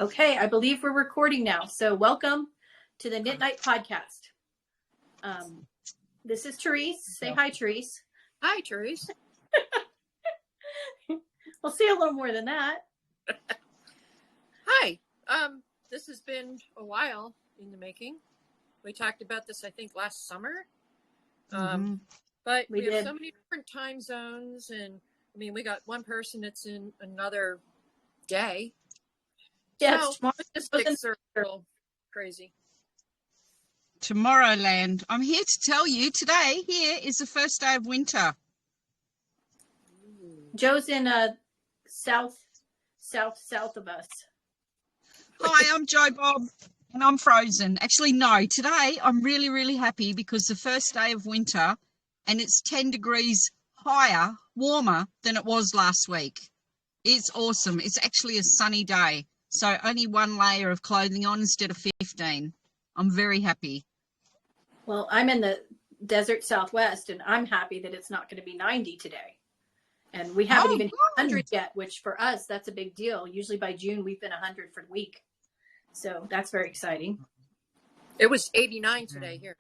Okay, I believe we're recording now. So welcome to the Nite podcast. This is Therese. Say hi, Therese. Hi, Therese. We'll see a little more than that. Hi. This has been a while in the making. We talked about this, I think, last summer. But we have so many different time zones, and I mean, we got one person that's in another day. Yeah, so logistics are a little crazy. Tomorrowland. I'm here to tell you today here is the first day of winter. Joe's in south of us. Hi, I'm Joe Bob and I'm frozen. Actually, no, today I'm really, really happy because the first day of winter and it's 10 degrees higher, warmer than it was last week. It's awesome. It's actually a sunny day. So only one layer of clothing on instead of 15. I'm very happy. Well, I'm in the desert Southwest and I'm happy that it's not going to be 90 today. And we haven't even hit 100 yet, which for us, that's a big deal. Usually by June, we've been 100 for the week. So that's very exciting. It was 89 today here.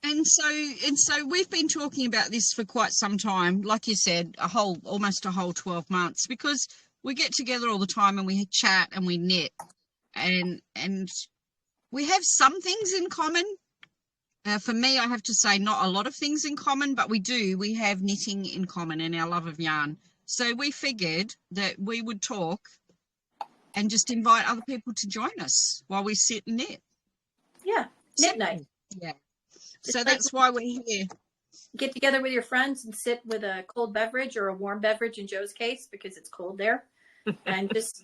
And so we've been talking about this for quite some time. Like you said, almost a whole 12 months, because we get together all the time and we chat and we knit and we have some things in common. For me, I have to say not a lot of things in common, but we have knitting in common and our love of yarn. So we figured that we would talk and just invite other people to join us while we sit and knit. Yeah, knit night. Yeah. So that's why we're here. Get together with your friends and sit with a cold beverage or a warm beverage in Joe's case, because it's cold there, and just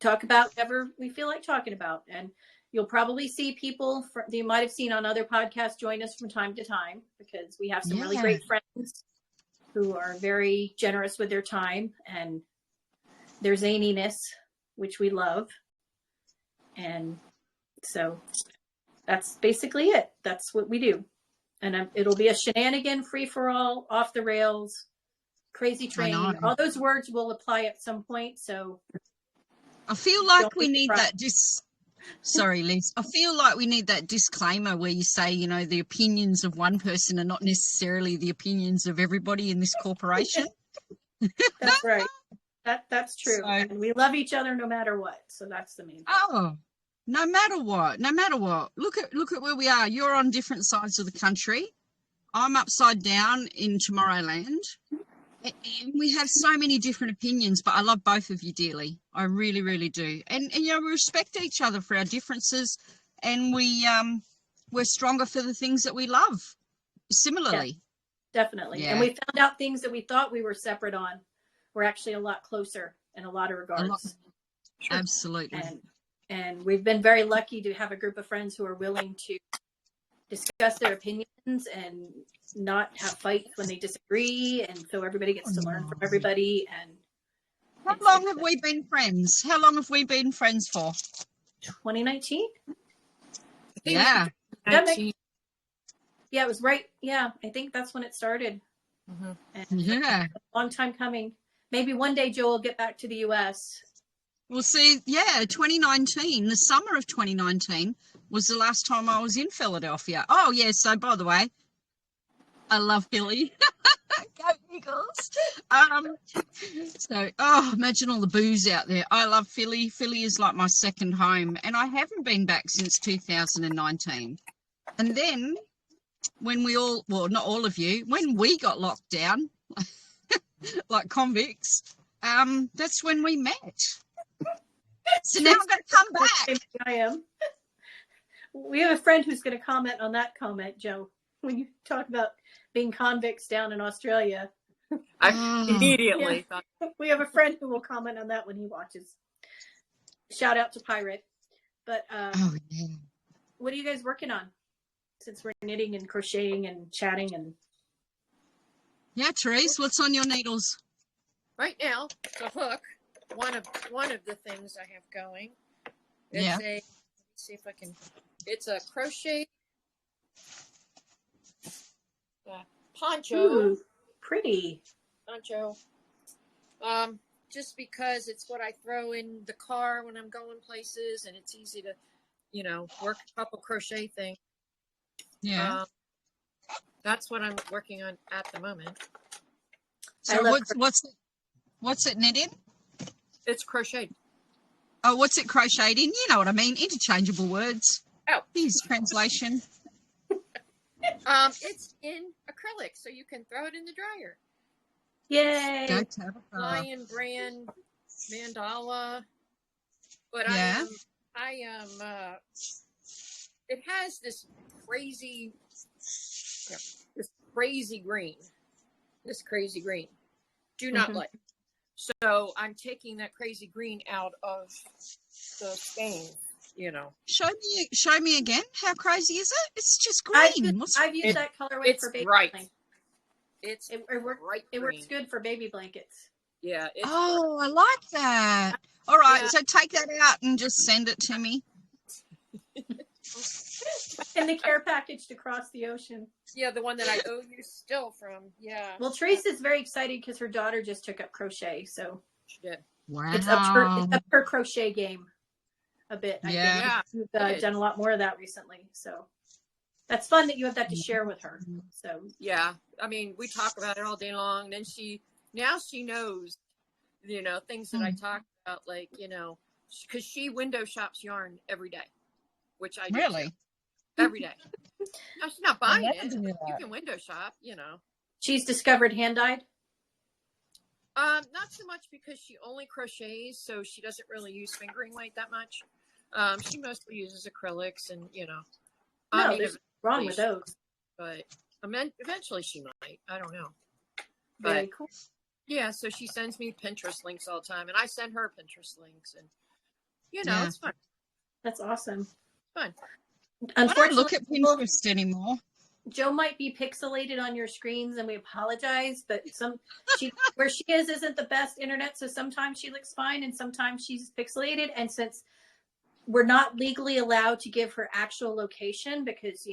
talk about whatever we feel like talking about. And you'll probably see people that you might have seen on other podcasts join us from time to time, because we have some really great friends who are very generous with their time and their zaniness, which we love. And so that's basically it. That's what we do. And it'll be a shenanigan, free for all, off the rails, crazy train. All those words will apply at some point. So I feel like we need that. Sorry, Liz. I feel like we need that disclaimer where you say, the opinions of one person are not necessarily the opinions of everybody in this corporation. That's right. That's true. So, and we love each other no matter what. So that's the main thing. Oh, no matter what. Look at where we are. You're on different sides of the country. I'm upside down in Tomorrowland. And we have so many different opinions, but I love both of you dearly. I really, really do. And we respect each other for our differences, and we're stronger for the things that we love. Similarly. Yeah, definitely. Yeah. And we found out things that we thought we were separate on. We're actually a lot closer in a lot of regards. Absolutely. And we've been very lucky to have a group of friends who are willing to discuss their opinions and not have fights when they disagree, and so everybody gets to learn from everybody. And how long have we been friends? How long have we been friends for? 2019. Yeah. Yeah, it was right. Yeah, I think that's when it started. Mm-hmm. And a long time coming. Maybe one day Joe will get back to the U.S. Well, see, 2019, the summer of 2019 was the last time I was in Philadelphia. Oh, yeah, so by the way, I love Philly. Go Eagles. Imagine all the booze out there. I love Philly. Philly is like my second home, and I haven't been back since 2019. And then when not all of you, when we got locked down, like convicts, that's when we met. So now I'm going to come back. I am. We have a friend who's going to comment on that comment, Joe, when you talk about being convicts down in Australia. I immediately thought. We have a friend who will comment on that when he watches. Shout out to Pirate. But what are you guys working on? Since we're knitting and crocheting and chatting and. Yeah, Therese, what's on your needles? Right now, the hook. One of the things I have going. It's let's see if I can. It's a crochet poncho. Ooh, pretty. Poncho. just because it's what I throw in the car when I'm going places, and it's easy to, work a couple crochet things. Yeah. That's what I'm working on at the moment. So what's it knit in? It's crocheted. Oh, what's it crocheted in? You know what I mean. Interchangeable words. Oh. Here's translation. It's in acrylic, so you can throw it in the dryer. Yay! Go Tabitha. Lion brand mandala. But yeah. I am it has this crazy green. This crazy green. Do not like. So I'm taking that crazy green out of the skein, Show me again. How crazy is it? It's just green. I've used that colorway for baby blankets. It works good for baby blankets. Yeah. I like that. All right, so take that out and just send it to me. And the care package to cross the ocean. Yeah, the one that I owe you still from. Yeah. Well, Teresa's very excited because her daughter just took up crochet, so she did. Wow. It's up her crochet game a bit. Yeah. I think you've done a lot more of that recently, so that's fun that you have that to share with her. So yeah, I mean, we talk about it all day long. Then now she knows, things that I talk about, like, because she window shops yarn every day, which I do really too. Every day. No, she's not buying it. You can window shop, She's discovered hand dyed. Not so much because she only crochets, so she doesn't really use fingering weight that much. She mostly uses acrylics, and There's wrong with those. But eventually she might. I don't know. Very cool. Yeah, so she sends me Pinterest links all the time, and I send her Pinterest links, and it's fun. That's awesome. Fun. I don't look at Pinterest anymore. Joe might be pixelated on your screens, and we apologize, but where she is isn't the best internet, so sometimes she looks fine and sometimes she's pixelated. And since we're not legally allowed to give her actual location because,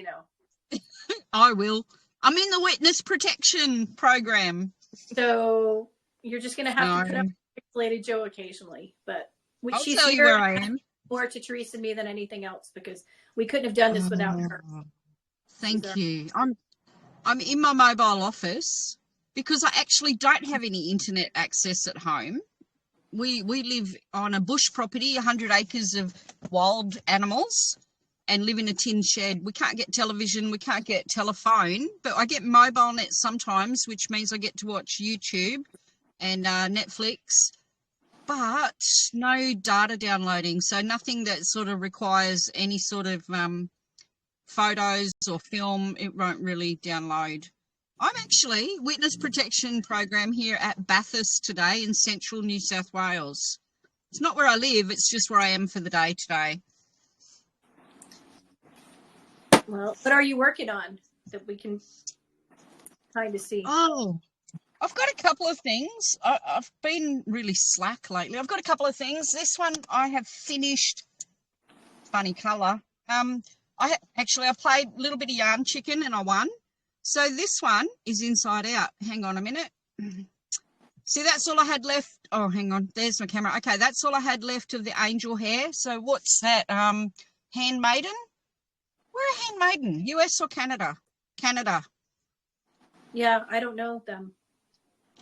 I will. I'm in the witness protection program. So you're just going to have to put up pixelated Joe occasionally, but I'll tell you where I am. More to Teresa and me than anything else, because we couldn't have done this without her. Thank you. I'm in my mobile office because I actually don't have any internet access at home. We live on a bush property, 100 acres of wild animals, and live in a tin shed. We can't get television, we can't get telephone, but I get mobile net sometimes, which means I get to watch YouTube and Netflix, but no data downloading. So nothing that sort of requires any sort of photos or film, it won't really download. I'm actually witness protection program here at Bathurst today in central New South Wales. It's not where I live, it's just where I am for the day today. Well, what are you working on that we can kind of see? Oh, I've got a couple of things. I've been really slack lately. I've got a couple of things. This one I have finished. Funny colour. I've played a little bit of yarn chicken and I won. So this one is inside out. Hang on a minute. See, that's all I had left. Oh, hang on. There's my camera. Okay, that's all I had left of the angel hair. So what's that? Handmaiden? Where are Handmaiden? US or Canada? Canada. Yeah, I don't know them.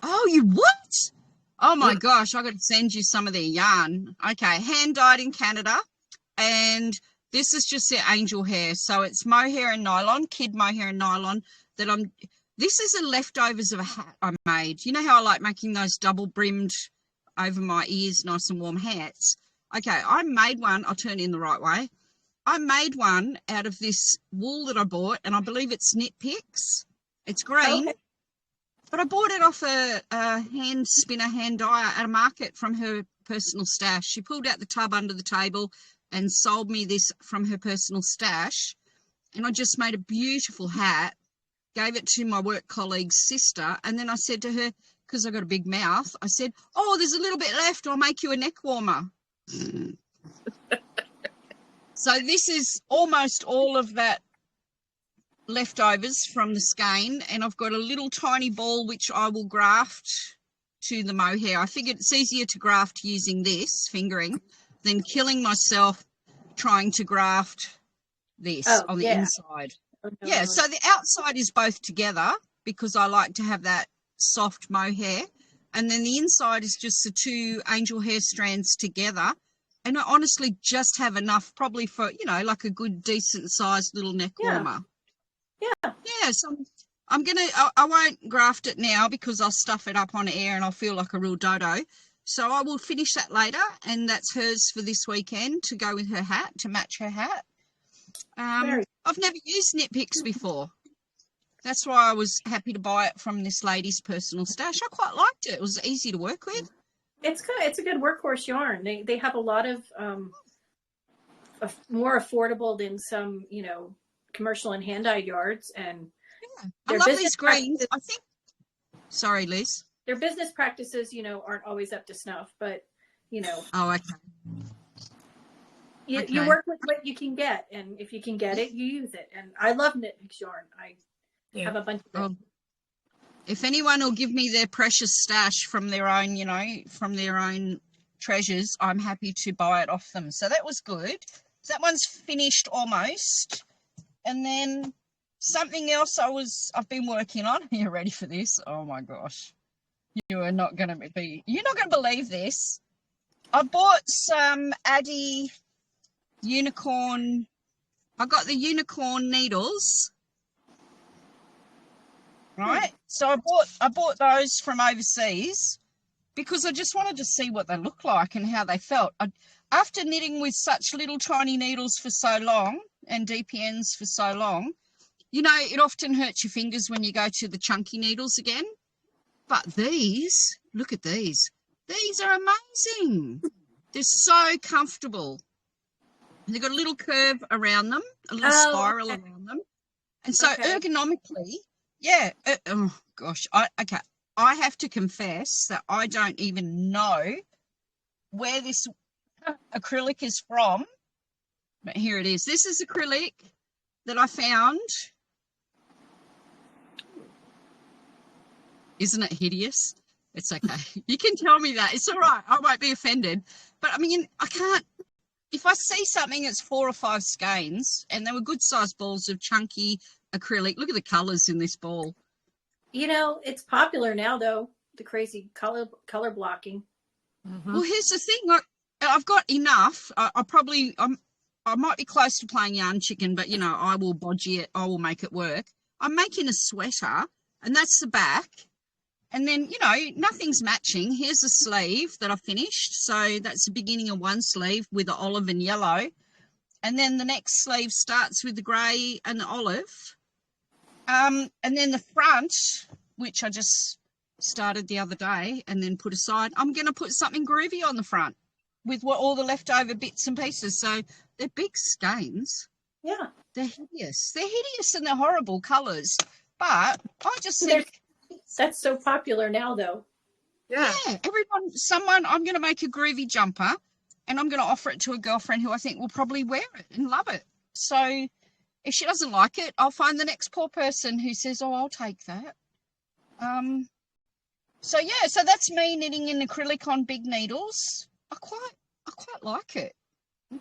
Oh, you what? Oh my gosh, I got to send you some of their yarn. Okay, hand dyed in Canada, and this is just their angel hair. So it's mohair and nylon, kid mohair and nylon. This is the leftovers of a hat I made. You know how I like making those double brimmed over my ears, nice and warm hats? Okay, I made one. I'll turn it in the right way. I made one out of this wool that I bought, and I believe it's Knit Picks. It's green. Okay. But I bought it off a hand spinner, hand dyer at a market from her personal stash. She pulled out the tub under the table and sold me this from her personal stash. And I just made a beautiful hat, gave it to my work colleague's sister. And then I said to her, because I got a big mouth, I said, oh, there's a little bit left. I'll make you a neck warmer. So this is almost all of that leftovers from the skein, and I've got a little tiny ball which I will graft to the mohair. I figured it's easier to graft using this fingering than killing myself trying to graft this on the inside. Oh, no, yeah, so the outside is both together because I like to have that soft mohair, and then the inside is just the two angel hair strands together. And I honestly just have enough probably for, you know, like a good decent sized little neck warmer. Yeah, so I'm going to, I won't graft it now because I'll stuff it up on air and I'll feel like a real dodo. So I will finish that later, and that's hers for this weekend to go with her hat, to match her hat. I've never used Knit Picks before. That's why I was happy to buy it from this lady's personal stash. I quite liked it. It was easy to work with. It's good. It's a good workhorse yarn. They have a lot of more affordable than some, you know, commercial and hand-dyed yards. And I love these greens. I think. Sorry, Liz. Their business practices, you know, aren't always up to snuff, but you know. Oh, okay. You work with what you can get, and if you can get it, you use it. And I love Knit Picks yarn. I have a bunch of it. If anyone will give me their precious stash from their own, you know, from their own treasures, I'm happy to buy it off them. So that was good. That one's finished almost. And then something else I've been working on. Are you ready for this? Oh my gosh. You're not going to believe this. I bought some Addy unicorn. I got the unicorn needles. Right, so I bought those from overseas because I just wanted to see what they look like and how they felt. After knitting with such little tiny needles for so long and DPNs for so long, you know, it often hurts your fingers when you go to the chunky needles again. But these, look at these. These are amazing. They're so comfortable. They've got a little curve around them, a little spiral around them. And so ergonomically, oh gosh, I have to confess that I don't even know where this acrylic is from, but here it is. This is acrylic that I found. Isn't it hideous? It's okay. You can tell me that. It's all right. I won't be offended. But I mean, I can't, if I see something that's 4 or 5 skeins, and they were good sized balls of chunky acrylic. Look at the colors in this ball. You know, it's popular now, though, the crazy color blocking. Mm-hmm. Well, here's the thing. I've got enough. I might be close to playing yarn chicken, but, you know, I will bodgy it. I will make it work. I'm making a sweater, and that's the back. And then, you know, nothing's matching. Here's a sleeve that I finished. So that's the beginning of one sleeve with the olive and yellow. And then the next sleeve starts with the grey and the olive. And then the front, which I just started the other day and then put aside, I'm going to put something groovy on the front with all the leftover bits and pieces. So they're big skeins. Yeah. They're hideous. They're hideous and they're horrible colours. But I just think... That's so popular now, though. Yeah. I'm going to make a groovy jumper and I'm going to offer it to a girlfriend who I think will probably wear it and love it. So if she doesn't like it, I'll find the next poor person who says, oh, I'll take that. So that's me knitting in acrylic on big needles. I quite like it.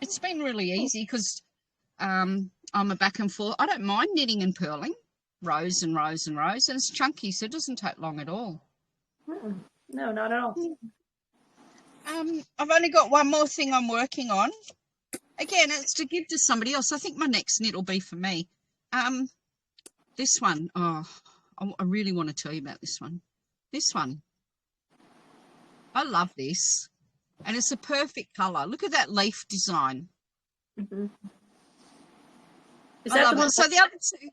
It's been really easy because I'm a back and forth. I don't mind knitting and purling. Rows and rows and rows, and it's chunky, so it doesn't take long at all. No, not at all. I've only got one more thing I'm working on. Again, it's to give to somebody else. I think my next knit will be for me. This one. Oh, I really want to tell you about this one. This one. I love this, and it's a perfect colour. Look at that leaf design. Mm-hmm. I love it. So the other two.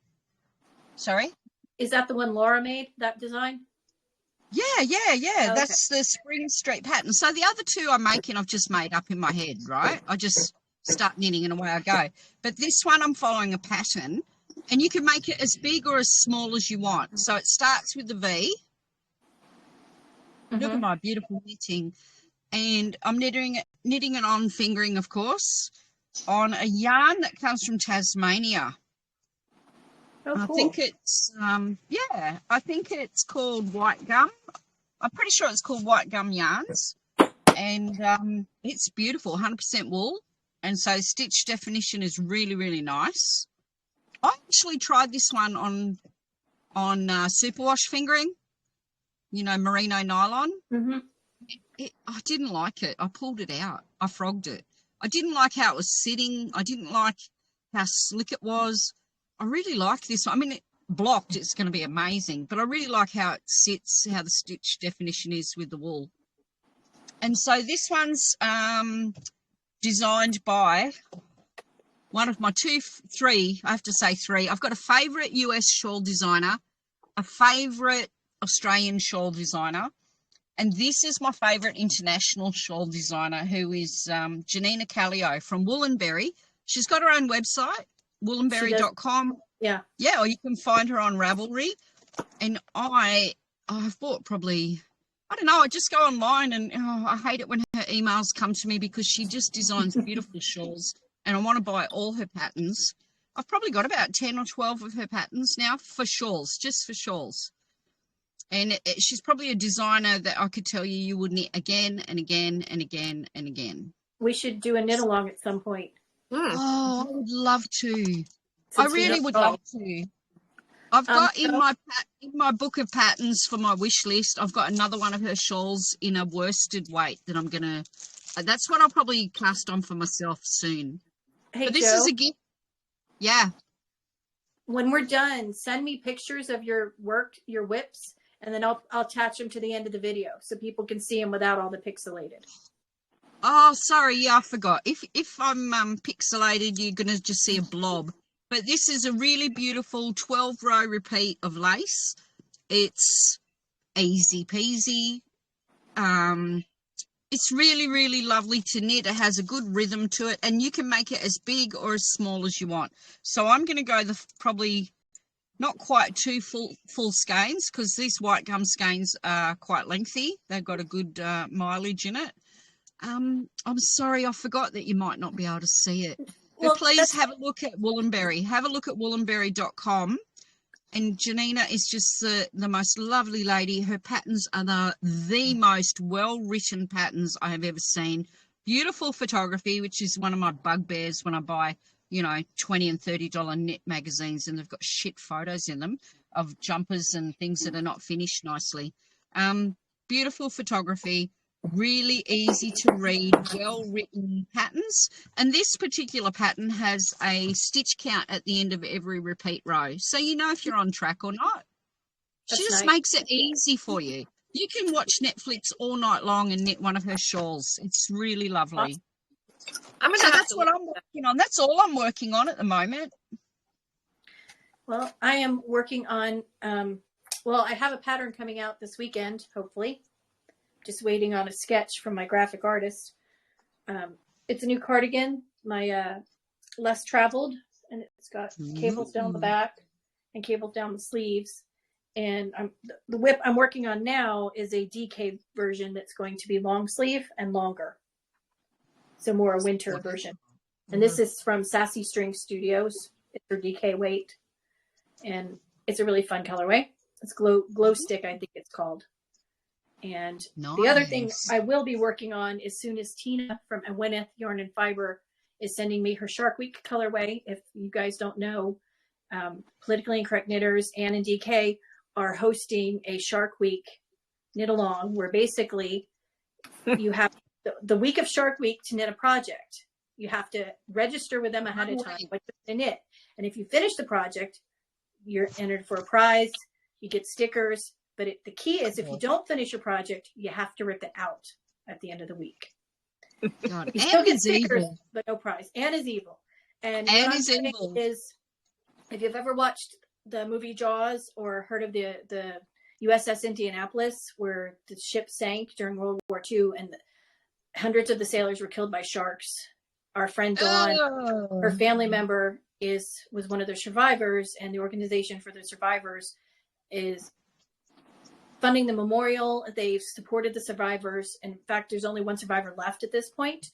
Sorry? Is that the one Laura made, that design? Yeah. Oh, that's the Spring Street pattern. So the other two I'm making, I've just made up in my head, right? I just start knitting and away I go. But this one I'm following a pattern, and you can make it as big or as small as you want. So it starts with the V. Mm-hmm. Look at my beautiful knitting. And I'm knitting it on fingering, of course, on a yarn that comes from Tasmania. Oh, cool. I think it's I think it's called white gum. I'm pretty sure it's called White Gum Yarns. And it's beautiful, 100% wool. And so stitch definition is really, really nice. I actually tried this one on superwash fingering, merino nylon. Mm-hmm. I didn't like it. I pulled it out. I frogged it. I didn't like how it was sitting. I didn't like how slick it was. I really like this one. I mean, blocked, it's going to be amazing, but I really like how it sits, how the stitch definition is with the wool. And so this one's designed by one of my three, I have to say three. I've got a favourite US shawl designer, a favourite Australian shawl designer, and this is my favourite international shawl designer, who is Janina Callio from Woolenberry. She's got her own website, woolenberry.com. Yeah. Yeah, or you can find her on Ravelry. And I've bought probably, I don't know, I just go online and I hate it when her emails come to me because she just designs beautiful shawls and I want to buy all her patterns. I've probably got about 10 or 12 of her patterns now for shawls, just for shawls. And she's probably a designer that I could tell you would knit again and again and again and again. We should do a knit along at some point. Oh, I would love to. I really would love to. I've got in my book of patterns for my wish list, I've got another one of her shawls in a worsted weight that I'm going to, that's what I'll probably cast on for myself soon. Hey, but this Jo, is a gift. Yeah. When we're done, send me pictures of your work, your whips, and then I'll attach them to the end of the video so people can see them without all the pixelated. Oh, sorry. Yeah, I forgot. If I'm pixelated, you're going to just see a blob. But this is a really beautiful 12-row repeat of lace. It's easy peasy. It's really, really lovely to knit. It has a good rhythm to it, and you can make it as big or as small as you want. So I'm going to go probably not quite two full skeins because these white gum skeins are quite lengthy. They've got a good mileage in it. I'm sorry, I forgot that you might not be able to see it. But please have a look at Woolenberry. Have a look at woolenberry.com. And Janina is just the most lovely lady. Her patterns are the most well-written patterns I have ever seen. Beautiful photography, which is one of my bugbears when I buy, $20 and $30 knit magazines, and they've got shit photos in them of jumpers and things that are not finished nicely. Beautiful photography. Really easy to read, well-written patterns. And this particular pattern has a stitch count at the end of every repeat row. So you know if you're on track or not. She just makes it easy for you. You can watch Netflix all night long and knit one of her shawls. It's really lovely. So that's what I'm working on. That's all I'm working on at the moment. Well, I am working on, I have a pattern coming out this weekend, hopefully. Just waiting on a sketch from my graphic artist. It's a new cardigan, my less traveled, and it's got cables down the back and cables down the sleeves. And the whip I'm working on now is a DK version that's going to be long sleeve and longer. So more a winter version. And this is from Sassy String Studios. It's her DK weight. And it's a really fun colorway. It's glow stick, I think it's called. And the other thing I will be working on as soon as Tina from Gwyneth Yarn and Fiber is sending me her Shark Week colorway. If you guys don't know, Politically Incorrect Knitters, Ann and DK are hosting a Shark Week knit along where basically you have the week of Shark Week to knit a project. You have to register with them ahead of time what you're going to knit. And if you finish the project, you're entered for a prize. You get stickers. But the key is if you don't finish your project, you have to rip it out at the end of the week. God, you still get stickers, but no prize. Anne is evil. And Anne is evil. If you've ever watched the movie Jaws or heard of the USS Indianapolis, where the ship sank during World War II and hundreds of the sailors were killed by sharks, our friend Dawn, her family member was one of the survivors, and the organization for the survivors is funding the memorial. They've supported the survivors. In fact, there's only one survivor left at this point.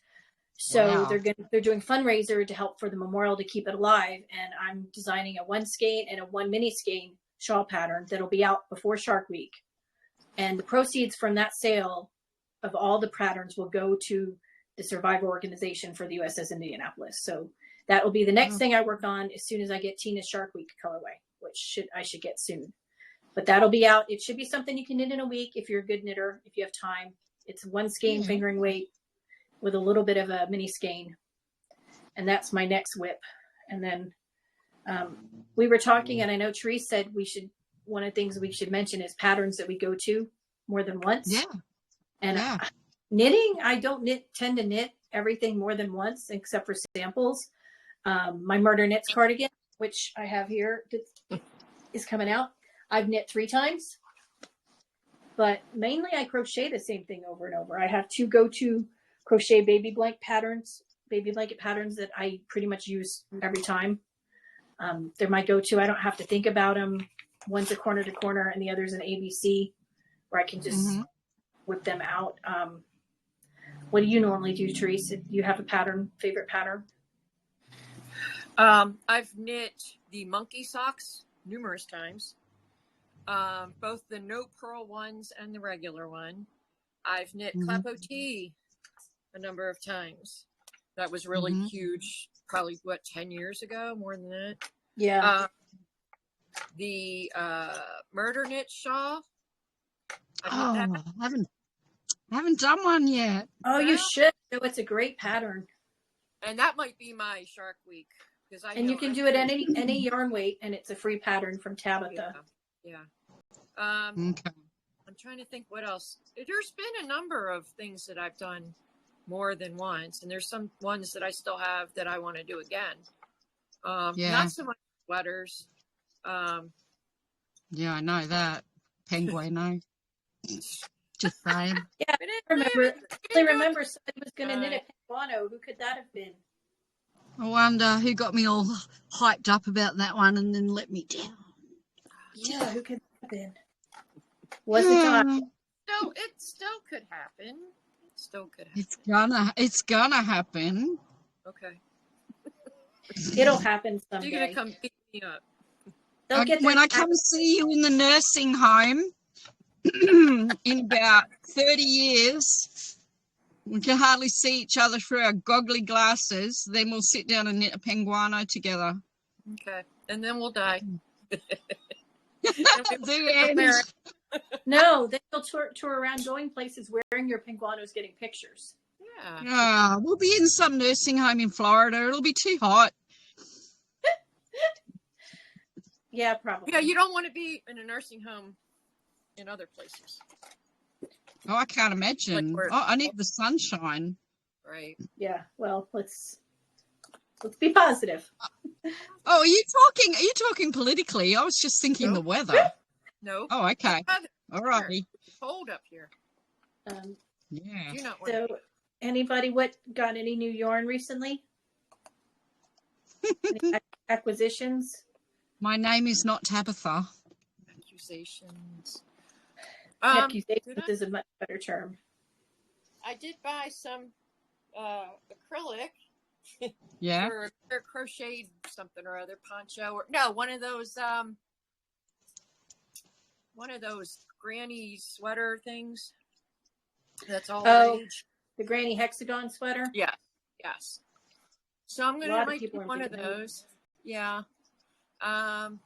So they're doing fundraiser to help for the memorial to keep it alive. And I'm designing a one skein and a one mini skein shawl pattern that'll be out before Shark Week. And the proceeds from that sale of all the patterns will go to the Survivor Organization for the USS Indianapolis. So that will be the next thing I work on as soon as I get Tina's Shark Week colorway, which I should get soon. But that'll be out. It should be something you can knit in a week if you're a good knitter, if you have time. It's one skein fingering weight with a little bit of a mini skein. And that's my next whip. And then we were talking, and I know Therese said one of the things we should mention is patterns that we go to more than once. Yeah. And knitting, I don't tend to knit everything more than once, except for samples. My Murder Knits cardigan, which I have here, is coming out. I've knit 3 times, but mainly I crochet the same thing over and over. I have 2 go-to crochet baby blanket patterns that I pretty much use every time. They're my go-to. I don't have to think about them. One's a corner to corner and the other's an ABC, where I can just whip them out. What do you normally do, Therese? Do you have a favorite pattern? I've knit the monkey socks numerous times. Both the no purl ones and the regular one. I've knit clapotis a number of times. That was really huge. Probably 10 years ago, more than that. Yeah. The murder knit shawl. I haven't done one yet. Oh, you should. So it's a great pattern. And that might be my Shark Week, because you can do it any yarn weight, and it's a free pattern from Tabitha. Yeah. I'm trying to think what else. There's been a number of things that I've done more than once, and there's some ones that I still have that I want to do again. Not so much sweaters. Yeah, I know that. Penguin, no. Just saying. Yeah, I remember somebody was going to knit a penguano. Who could that have been? I wonder who got me all hyped up about that one and then let me down. Yeah, who could that have been? Was it time? No, it still could happen. It's gonna happen. Okay. It'll happen someday. You're gonna come pick me up. When I come see you in the nursing home in about 30 years, we can hardly see each other through our goggly glasses. Then we'll sit down and knit a penguano together. Okay, and then we'll die. No, then you'll tour around going places wearing your penguanos, getting pictures. Yeah. We'll be in some nursing home in Florida. It'll be too hot. Yeah, probably. Yeah, you don't want to be in a nursing home in other places. Oh, I can't imagine. I need the sunshine. Right. Yeah. Well, let's be positive. Oh, are you talking politically? I was just thinking the weather. No. Oh, okay. All righty. It's cold up here. Yeah. So, anybody got any new yarn recently? Any acquisitions? My name is not Tabitha. Accusations. Accusations is a much better term. I did buy some acrylic. Yeah. For crocheted something or other poncho, one of those granny sweater things. That's all. The granny hexagon sweater. Yeah. Yes. So I'm gonna make one of those. Yeah. No,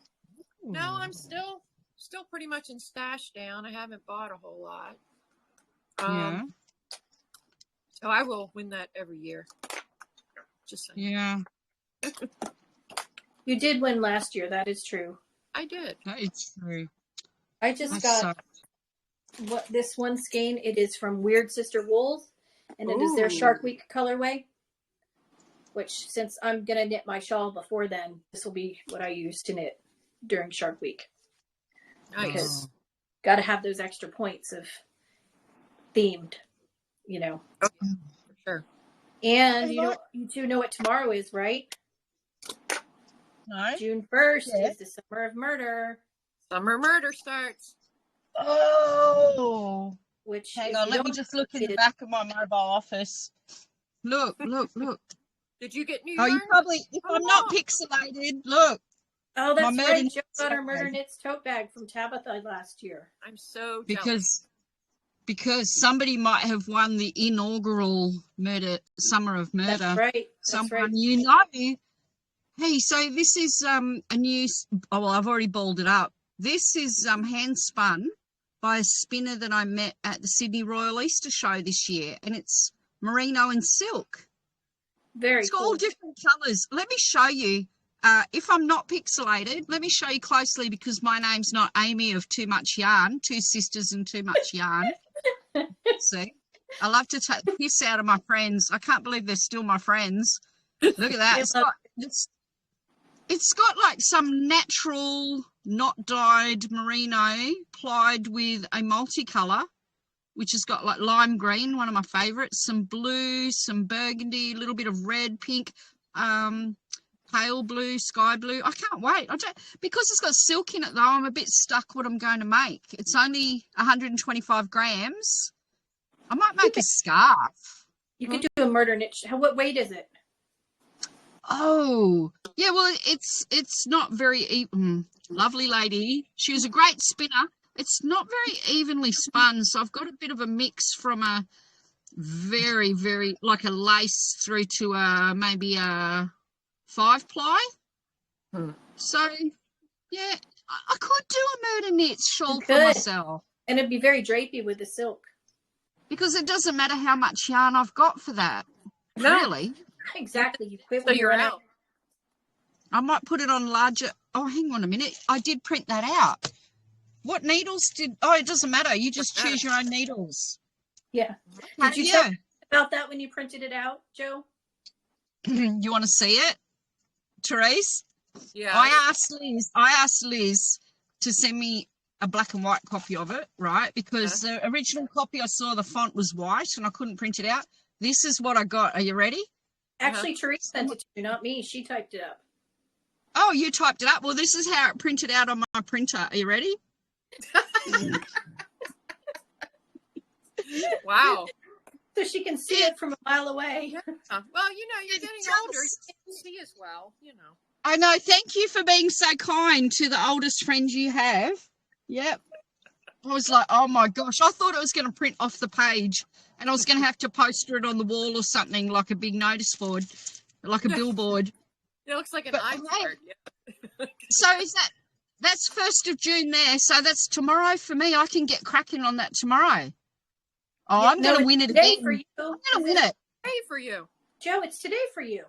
I'm still pretty much in stash down. I haven't bought a whole lot. So I will win that every year. Just saying. Yeah. You did win last year. That is true. I did. That is true. I just got this one skein. It is from Weird Sister Wools, and it is their Shark Week colorway. Which, since I'm gonna knit my shawl before then, this will be what I use to knit during Shark Week. Nice. Because got to have those extra points of themed, Okay, for sure. And you two know what tomorrow is, right? No. June 1st is the Summer of Murder. Summer Murder starts. Oh. Which, hang on, let me just look in the back of my mobile office. Look. Did you get new yarn? yarn? You probably, if I'm not pixelated, look. Oh, that's right. Joe got our Murder Knits tote bag from Tabitha last year? I'm so jealous. Because somebody might have won the inaugural Summer of Murder. That's right. Someone you know. Hey, so this is a new. Oh, well, I've already balled it up. This is hand spun by a spinner that I met at the Sydney Royal Easter Show this year, and it's merino and silk. It's got all different colours. Let me show you. If I'm not pixelated, let me show you closely, because my name's not Amy of Too Much Yarn, Two Sisters and Too Much Yarn. See, I love to take the piss out of my friends. I can't believe they're still my friends. Look at that. It's got like some natural, not dyed merino plied with a multicolour, which has got like lime green, one of my favourites, some blue, some burgundy, a little bit of red, pink, pale blue, sky blue. I can't wait. Because it's got silk in it, though, I'm a bit stuck what I'm going to make. It's only 125 grams. I might make a scarf. You could do a murder knit. What weight is it? Oh, yeah, well, it's not very lovely lady. She was a great spinner. It's not very evenly spun, so I've got a bit of a mix from a very, very, like a lace through to maybe a 5-ply. So, yeah, I could do a murder knit shawl for myself. And it'd be very drapey with the silk. Because it doesn't matter how much yarn I've got for that. No. Really. Exactly. You quit when you're out. I might put it on larger. Oh, hang on a minute. I did print that out. What needles did... Oh, it doesn't matter. You just choose your own needles. Yeah. Did you talk about that when you printed it out, Joe? You want to see it, Therese? Yeah. I asked Liz to send me a black and white copy of it, right? Because the original copy I saw, the font was white and I couldn't print it out. This is what I got. Are you ready? Actually, Therese sent it to you, not me. She typed it up. Oh, you typed it up? Well, this is how it printed out on my printer. Are you ready? Wow. So she can see it from a mile away. Well, you're getting older. You can't see as well, I know. Thank you for being so kind to the oldest friend you have. Yep. I was like, oh, my gosh. I thought it was going to print off the page and I was going to have to poster it on the wall or something, like a big notice board, like a billboard. It looks like an iPad. Yeah. So that's 1st of June there. So that's tomorrow for me. I can get cracking on that tomorrow. Oh, I'm going to win it again. For you. I'm going to win it. Today for you. Joe, it's today for you.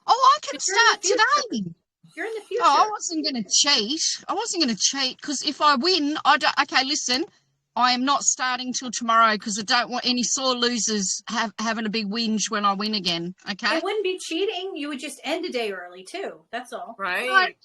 Oh, I can start today. You're in the future. Oh, I wasn't going to cheat. Because if I win, okay, listen, I am not starting till tomorrow because I don't want any sore losers having a big whinge when I win again, okay? It wouldn't be cheating. You would just end a day early, too. That's all. Right.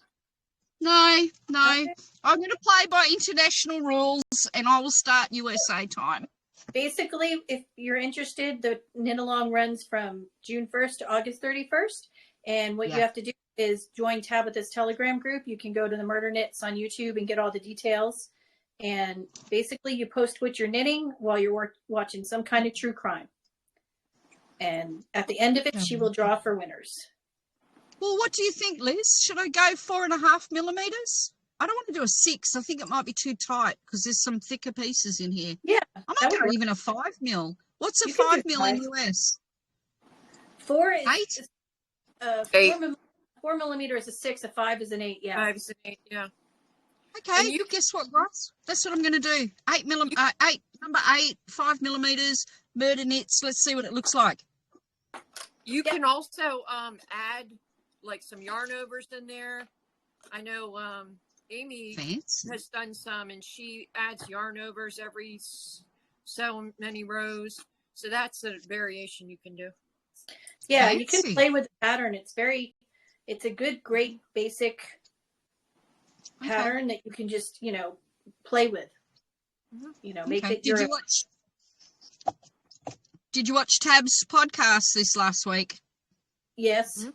No. Okay. I'm going to play by international rules and I will start USA time. Basically, if you're interested, the knit along runs from June 1st to August 31st. And what you have to do is join Tabitha's Telegram group. You can go to the Murder Knits on YouTube and get all the details. And basically, you post what you're knitting while you're watching some kind of true crime. And at the end of it, she will draw for winners. Well, what do you think, Liz? Should I go 4.5 millimeters? I don't want to do a 6. I think it might be too tight because there's some thicker pieces in here. Yeah. I might go even a 5 mil. What's a 5 mil in US? 4 is 8. 4 millimeter is a 6. A 5 is an 8. Yeah. 5 is an 8. Yeah. Okay. And guess what, guys? That's what I'm going to do. 8 number 8, 5 millimeters, murder knits. Let's see what it looks like. You can also add like some yarn overs in there. I know Amy has done some, and she adds yarn overs every so many rows. So that's a variation you can do. Yeah, you can play with the pattern. It's a good, great, basic pattern that you can just, play with. Make it your... Did you watch Tab's podcast this last week? Yes. Mm-hmm.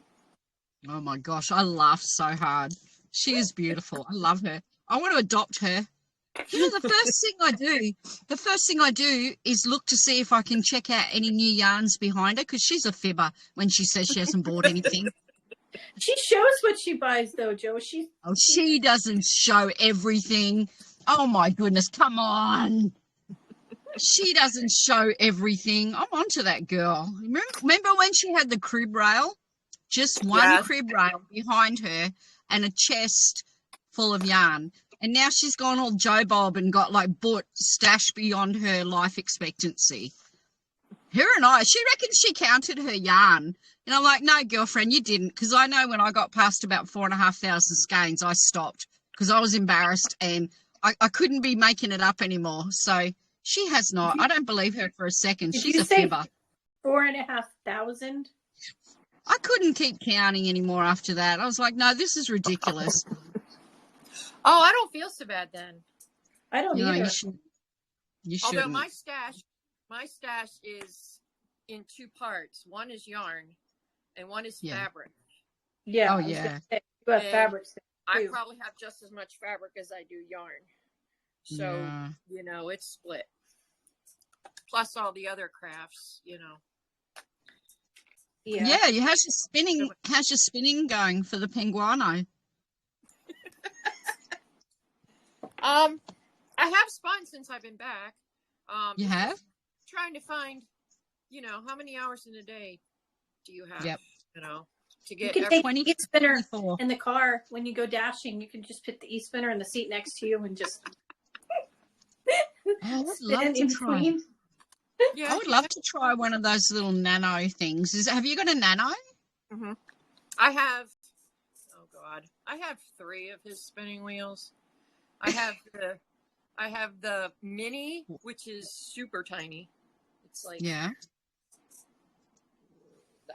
Oh my gosh, I laughed so hard. She is beautiful. I love her. I want to adopt her. The first thing I do is look to see if I can check out any new yarns behind her because she's a fibber when she says she hasn't bought anything. She shows what she buys, though, Joe. She doesn't show everything. Oh, my goodness. Come on. She doesn't show everything. I'm onto that girl. Remember when she had the crib rail? Just one crib rail behind her and a chest full of yarn. And now she's gone all Joe Bob and got like boot stashed beyond her life expectancy. Her and she reckons she counted her yarn. And I'm like, no, girlfriend, you didn't. Because I know when I got past about 4,500 skeins, I stopped because I was embarrassed and I couldn't be making it up anymore. So she has not. I don't believe her for a second. She's a fibber. 4,500? I couldn't keep counting anymore after that. I was like, no, this is ridiculous. Oh, I don't feel so bad then. I don't either. You shouldn't. Although my stash is in two parts. One is yarn and one is fabric. Yeah. Oh, yeah. You have fabric. I probably have just as much fabric as I do yarn. So, it's split. Plus all the other crafts, Yeah, how's your spinning going for the Penguano? I have spun since I've been back. You have? Trying to find, how many hours in a day do you have? Yep. To get you can take 20 the e-spinner 24. in the car when you go dashing. You can just put the e-spinner in the seat next to you and just I would love to try. Yeah, I would love to try one of those little nano things. Have you got a nano? Mm-hmm. I have 3 of his spinning wheels. I have the mini, which is super tiny. It's like that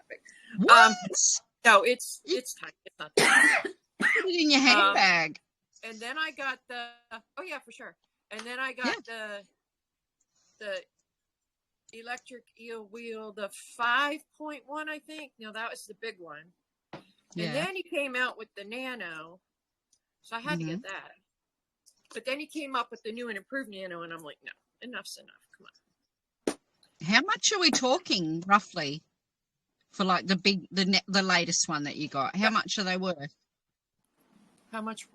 big. What? No, it's tiny. It's not that big. Put it in your handbag. And then I got for sure. And then I got the electric eel wheel, the 5.1, I think. No, that was the big one. Yeah. And then he came out with the nano. So I had to get that. But then he came up with the new and improved nano, and I'm like, no, enough's enough. Come on. How much are we talking roughly for like the latest one that you got? How much are they worth? How much?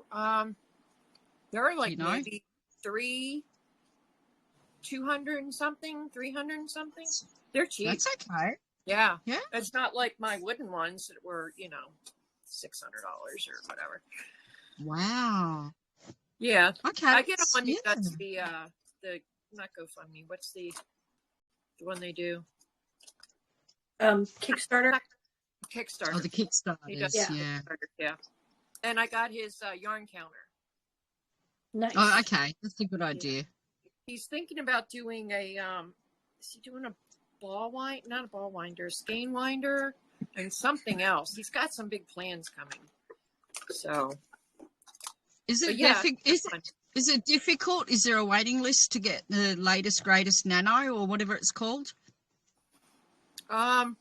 They're like maybe 200 and something, 300 and something. They're cheap. That's okay. Yeah. Yeah. It's not like my wooden ones that were, $600 or whatever. Wow. Yeah. Okay. I get a one that's the not GoFundMe. What's the one they do? Kickstarter. Kickstarter. Oh, the Kickstarter. Yeah. And I got his yarn counter. Nice. Oh, okay. That's a good idea. He's thinking about doing is he doing a ball wind? Not a ball winder, a skein winder, and something else. He's got some big plans coming. So. Is it is it difficult? Is there a waiting list to get the latest, greatest nano or whatever it's called? I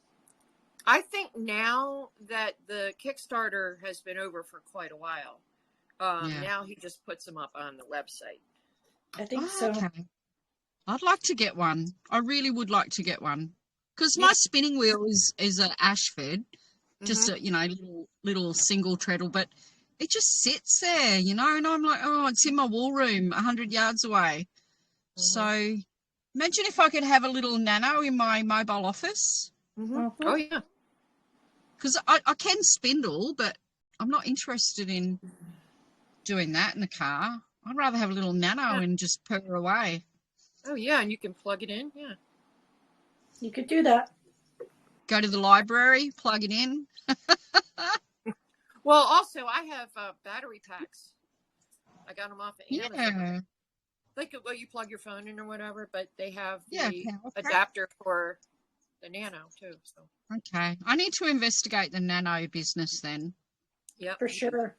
think now that the Kickstarter has been over for quite a while, now he just puts them up on the website. I think so. Okay. I'd like to get one. I really would like to get one because my spinning wheel is an Ashford, just a little single treadle, but it just sits there, and I'm like, oh, it's in my wool room 100 yards away. So imagine if I could have a little nano in my mobile office. Oh, yeah. Because I can spindle, but I'm not interested in doing that in the car. I'd rather have a little nano and just purr away. Oh, yeah, and you can plug it in, yeah. You could do that. Go to the library, plug it in. Well, also, I have battery packs. I got them off of Amazon. Yeah. Like, you plug your phone in or whatever, but they have the adapter for the nano, too. So. Okay. I need to investigate the nano business then. Yeah. For sure.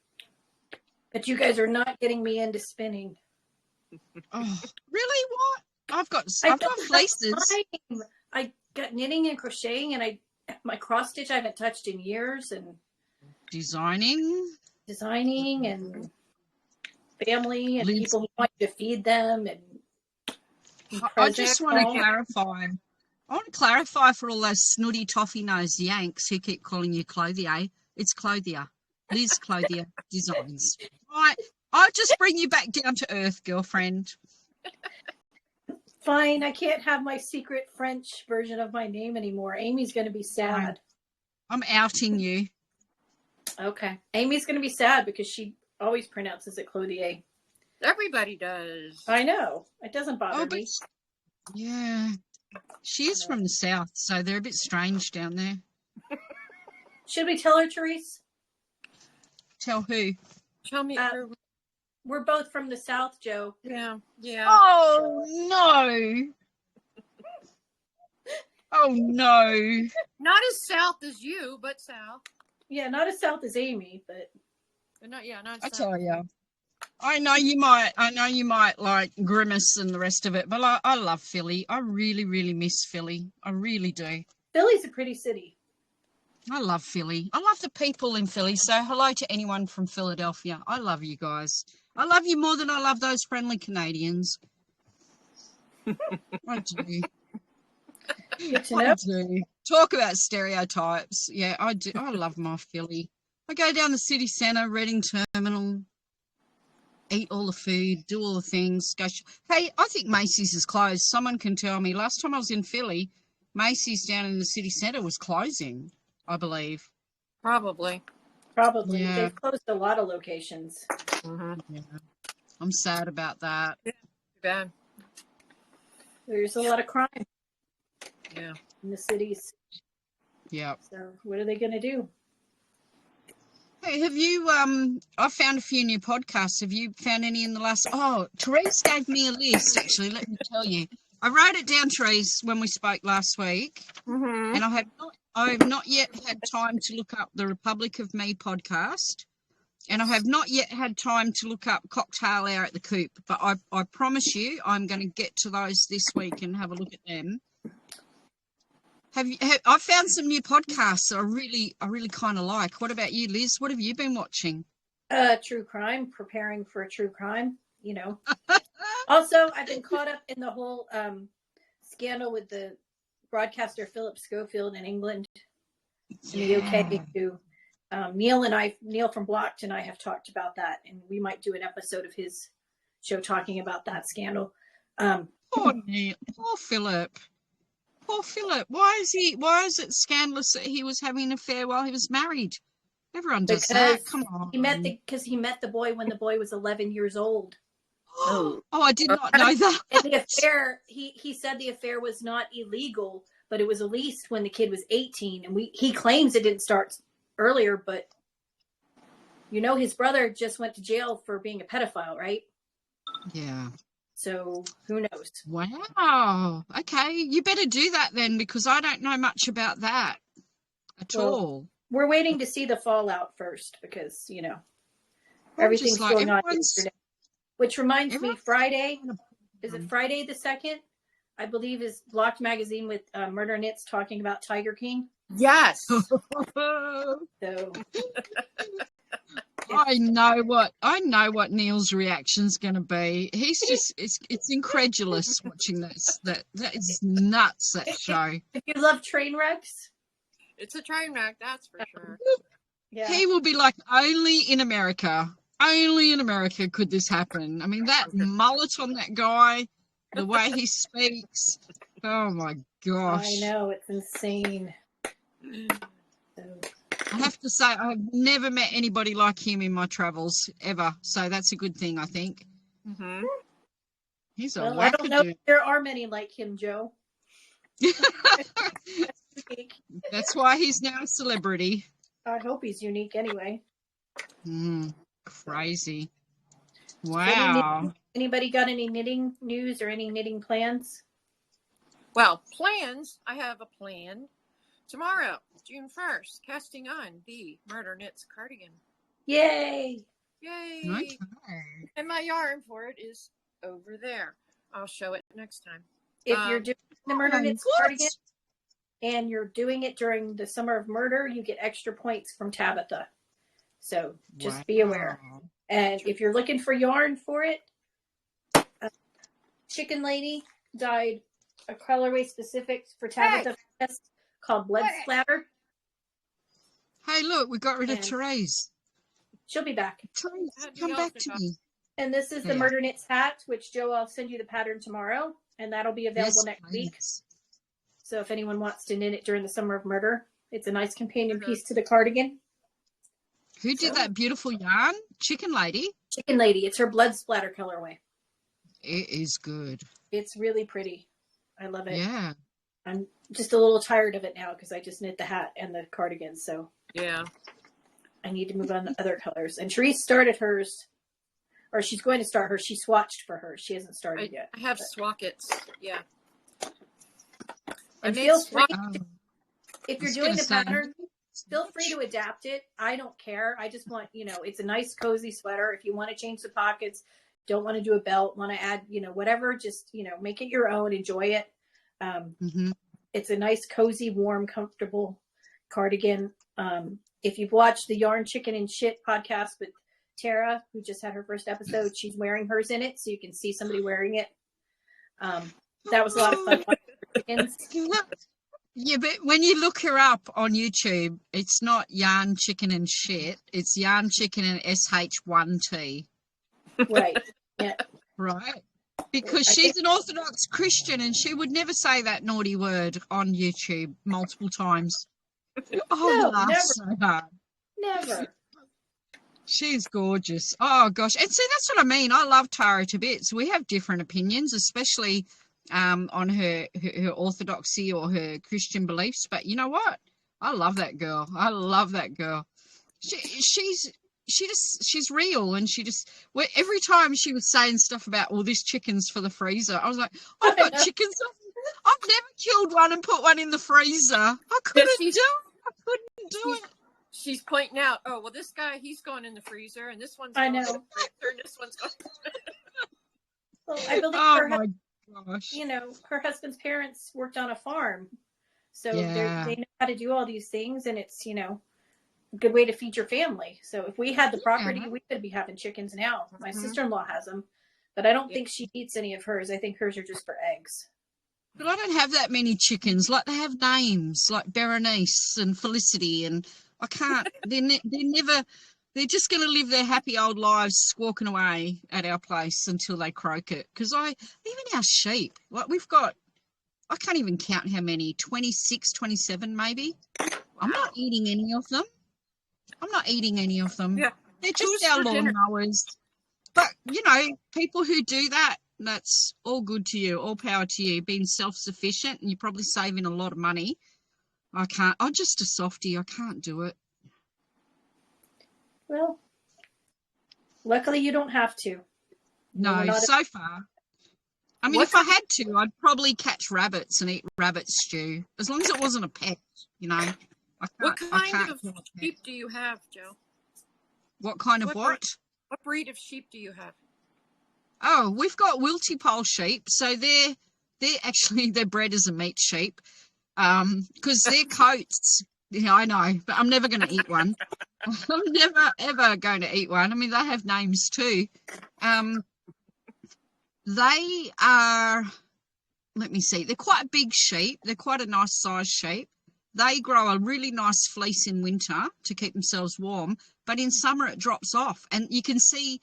But you guys are not getting me into spinning. Oh, really? What? I've got fleeces. I got knitting and crocheting, and my cross stitch I haven't touched in years, and designing and family and people who want you to feed them. And I just want to clarify. I want to clarify for all those snooty toffee nosed Yanks who keep calling you Clothier. It's Clothier. Liz Clothier Designs. Right. I'll just bring you back down to earth, girlfriend. Fine. I can't have my secret French version of my name anymore. Amy's going to be sad. I'm outing you. Okay. Amy's going to be sad because she always pronounces it Clothier. Everybody does. I know. It doesn't bother me. Yeah. She is from the south, so they're a bit strange down there. Should we tell her, Therese? Tell who? Tell me. We're both from the south, Joe. Yeah. Oh, no. Oh, no. Not as south as you, but south. Yeah, not as south as Amy, but not as I south. tell you. I know you might like Grimace and the rest of it, but I love Philly. I really, really miss Philly. I really do. Philly's a pretty city. I love Philly. I love the people in Philly. So hello to anyone from Philadelphia. I love you guys. I love you more than I love those friendly Canadians. I do. Good to know. I do. Talk about stereotypes. Yeah, I do. I love my Philly. I go down the city centre, Reading Terminal, eat all the food, do all the things. Hey, I think Macy's is closed. Someone can tell me. Last time I was in Philly, Macy's down in the city centre was closing, I believe. Probably. Yeah. They've closed a lot of locations. Mm-hmm. Yeah. I'm sad about that. Yeah, too bad. There's a lot of crime. Yeah. In the cities. Yeah. So what are they going to do? Hey, have you, I found a few new podcasts. Have you found any in the last, Therese gave me a list, actually, let me tell you. I wrote it down, Therese, when we spoke last week, and I have not yet had time to look up the Republic of Me podcast, and I have not yet had time to look up Cocktail Hour at the Coop, but I promise you I'm going to get to those this week and have a look at them. I found some new podcasts that I really kind of like. What about you, Liz? What have you been watching? True crime, preparing for a true crime, you know. Also, I've been caught up in the whole scandal with the broadcaster Philip Schofield in England, in the UK. Who Neil from Blocked and I have talked about that, and we might do an episode of his show talking about that scandal. Poor Neil, poor Philip. Poor Philip. Why is it scandalous that he was having an affair while he was married? Everyone does that. Come on. He met the boy when the boy was 11 years old. Oh, I did not know that. And the affair, he said the affair was not illegal, but it was released when the kid was 18. And he claims it didn't start earlier, but his brother just went to jail for being a pedophile, right? Yeah. So who knows? Wow. Okay. You better do that then, because I don't know much about that at all. We're waiting to see the fallout first because, everything's going on yesterday. Which reminds me, Friday, is it Friday the 2nd? I believe is Blocked Magazine with Murder Knits talking about Tiger King. Yes. So I know what Neil's reaction's going to be. He's just it's incredulous watching this. That is nuts, that show. If you love train wrecks, it's a train wreck, that's for sure. Yeah. He will be like, only in America could this happen. I mean, that mullet on that guy, the way he speaks. Oh my gosh. I know, it's insane. I have to say, I've never met anybody like him in my travels ever. So that's a good thing, I think. Mm-hmm. He's I don't know if there are many like him, Joe. That's why he's now a celebrity. I hope he's unique anyway. Crazy. Wow. Anybody got any knitting news or any knitting plans? Well, plans. I have a plan. Tomorrow, June 1st, casting on the Murder Knits cardigan. Yay! Yay! Okay. And my yarn for it is over there. I'll show it next time. If you're doing the Murder Knits cardigan and you're doing it during the Summer of Murder, you get extra points from Tabitha. So just be aware. And if you're looking for yarn for it, Chicken Lady dyed a colorway specific for Tabitha called Blood Splatter. Hey, look, we got rid of Therese. She'll be back. Therese, come back to me. And this is the Murder Knits hat, which Joe, I'll send you the pattern tomorrow, and that'll be available next week. So if anyone wants to knit it during the Summer of Murder, it's a nice companion piece to the cardigan. Who did that beautiful yarn? Chicken Lady? Chicken Lady. It's her blood splatter colorway. It is good. It's really pretty. I love it. Yeah. I'm just a little tired of it now because I just knit the hat and the cardigan. So yeah, I need to move on to other colors. And Therese started hers, or she's going to start hers. She swatched for hers. She hasn't started yet. I have swackets. Yeah. And feel free, if you're doing the pattern, feel free to adapt it. I don't care. I just want, it's a nice cozy sweater. If you want to change the pockets, don't want to do a belt, want to add, whatever, just, make it your own, enjoy it. It's a nice, cozy, warm, comfortable cardigan. If you've watched the Yarn Chicken and Shit podcast with Tara, who just had her first episode, she's wearing hers in it, so you can see somebody wearing it. That was a lot of fun. Yeah, but when you look her up on YouTube, it's not Yarn Chicken and Shit. It's Yarn Chicken and SH1T. Right. Yeah. Right. Because she's an Orthodox Christian and she would never say that naughty word on YouTube multiple times. Oh, no, never. So hard. Never. She's gorgeous. Oh, gosh. And see, that's what I mean. I love Tara to bits. We have different opinions, especially on her orthodoxy or her Christian beliefs. But you know what? I love that girl. I love that girl. She's real, and every time she was saying stuff about this chicken's for the freezer, I was like, I've got chickens. I've never killed one and put one in the freezer. I couldn't do it. She's pointing out, oh, well, this guy, he's going in the freezer, and this one's going in the freezer, and this one's going. Well, I believe her husband's parents worked on a farm, so they know how to do all these things, and it's a good way to feed your family. So if we had the property, we could be having chickens now. My sister-in-law has them, but I don't think she eats any of hers. I think hers are just for eggs. But I don't have that many chickens. Like, they have names like Berenice and Felicity, and I can't. They're just going to live their happy old lives squawking away at our place until they croak it. Because even our sheep, like, we've got, I can't even count how many, 26, 27 maybe. Wow. I'm not eating any of them. Yeah. They're just our lawnmowers. But, people who do that, that's all good to you, all power to you, being self-sufficient, and you're probably saving a lot of money. I can't. I'm just a softie. I can't do it. Well, luckily you don't have to. No, so far. I mean, if I had to, I'd probably catch rabbits and eat rabbit stew, as long as it wasn't a pet, What kind of sheep do you have, Joe? What kind of what? What breed of sheep do you have? Oh, we've got Wilty pole sheep, so they're bred as a meat sheep, because their coats. Yeah, I know, but I'm never going to eat one. I'm never ever going to eat one. I mean, they have names too. They are. Let me see. They're quite a big sheep. They're quite a nice size sheep. They grow a really nice fleece in winter to keep themselves warm, but in summer it drops off, and you can see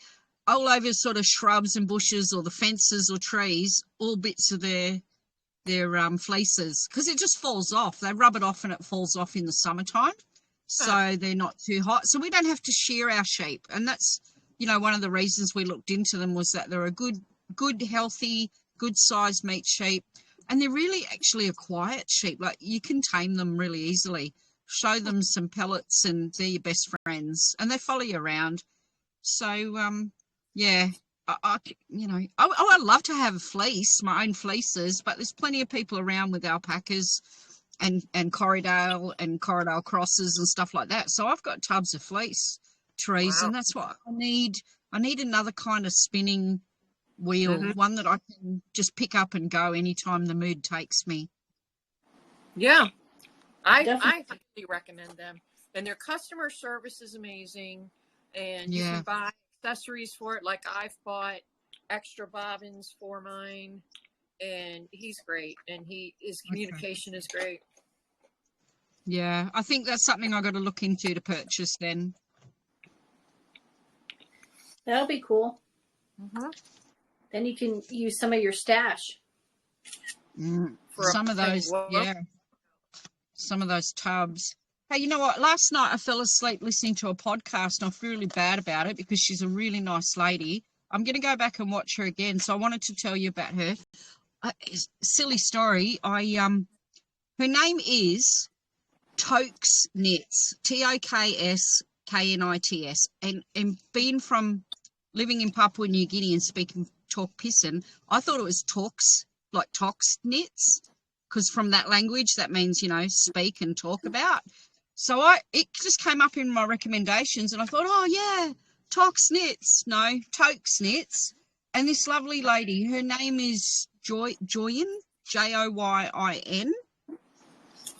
all over sort of shrubs and bushes or the fences or trees, all bits of their fleeces, because it just falls off. They rub it off and it falls off in the summertime, so they're not too hot. So we don't have to shear our sheep, and that's one of the reasons we looked into them, was that they're a good, healthy, good sized meat sheep. And they're really actually a quiet sheep. Like, you can tame them really easily. Show them some pellets and they're your best friends. And they follow you around. So, yeah, I'd love to have a fleece, my own fleeces, but there's plenty of people around with alpacas and Corriedale and Corriedale crosses and stuff like that. So I've got tubs of fleece trees, and that's what I need. I need another kind of spinning wheel, one that I can just pick up and go anytime the mood takes me. Yeah, I highly recommend them, and their customer service is amazing, and you can buy accessories for it. Like, I've bought extra bobbins for mine, and he's great, and his communication is great. Yeah, I think that's something I got to look into to purchase then. That'll be cool. Mm-hmm. Then you can use some of your stash. Some of those, yeah. Some of those tubs. Hey, you know what? Last night I fell asleep listening to a podcast and I feel really bad about it because she's a really nice lady. I'm going to go back and watch her again. So I wanted to tell you about her. Silly story. Her name is Tokes Knits, Toksknits, and being from living in Papua New Guinea and speaking Tok Pisin, I thought it was Talks, like Toks Knits, because from that language that means, you know, speak and talk about. So it just came up in my recommendations, and I thought, oh yeah, Toks Knits, no, Tokes Knits, and this lovely lady, her name is Joyin, Joyin,